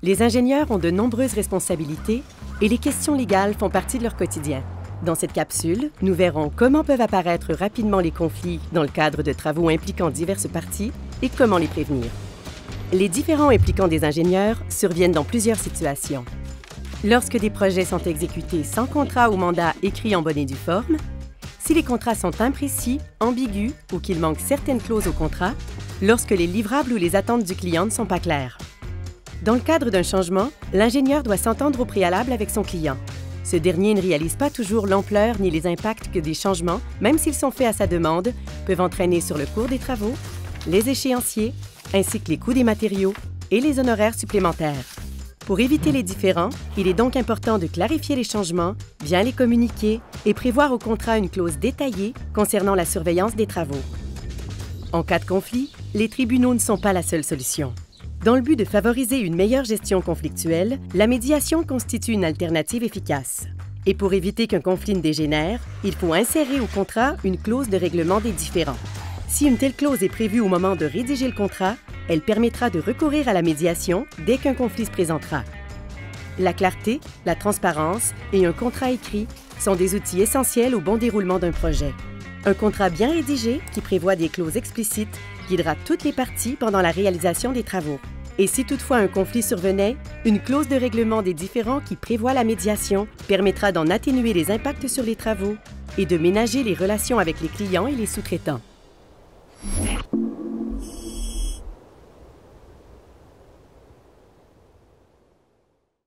Les ingénieurs ont de nombreuses responsabilités et les questions légales font partie de leur quotidien. Dans cette capsule, nous verrons comment peuvent apparaître rapidement les conflits dans le cadre de travaux impliquant diverses parties et comment les prévenir. Les différends impliquant des ingénieurs surviennent dans plusieurs situations. Lorsque des projets sont exécutés sans contrat ou mandat écrit en bonne et due forme, si les contrats sont imprécis, ambigus ou qu'il manque certaines clauses au contrat, lorsque les livrables ou les attentes du client ne sont pas claires. Dans le cadre d'un changement, l'ingénieur doit s'entendre au préalable avec son client. Ce dernier ne réalise pas toujours l'ampleur ni les impacts que des changements, même s'ils sont faits à sa demande, peuvent entraîner sur le cours des travaux, les échéanciers, ainsi que les coûts des matériaux et les honoraires supplémentaires. Pour éviter les différends, il est donc important de clarifier les changements, bien les communiquer et prévoir au contrat une clause détaillée concernant la surveillance des travaux. En cas de conflit, les tribunaux ne sont pas la seule solution. Dans le but de favoriser une meilleure gestion conflictuelle, la médiation constitue une alternative efficace. Et pour éviter qu'un conflit ne dégénère, il faut insérer au contrat une clause de règlement des différends. Si une telle clause est prévue au moment de rédiger le contrat, elle permettra de recourir à la médiation dès qu'un conflit se présentera. La clarté, la transparence et un contrat écrit sont des outils essentiels au bon déroulement d'un projet. Un contrat bien rédigé qui prévoit des clauses explicites guidera toutes les parties pendant la réalisation des travaux. Et si toutefois un conflit survenait, une clause de règlement des différends qui prévoit la médiation permettra d'en atténuer les impacts sur les travaux et de ménager les relations avec les clients et les sous-traitants.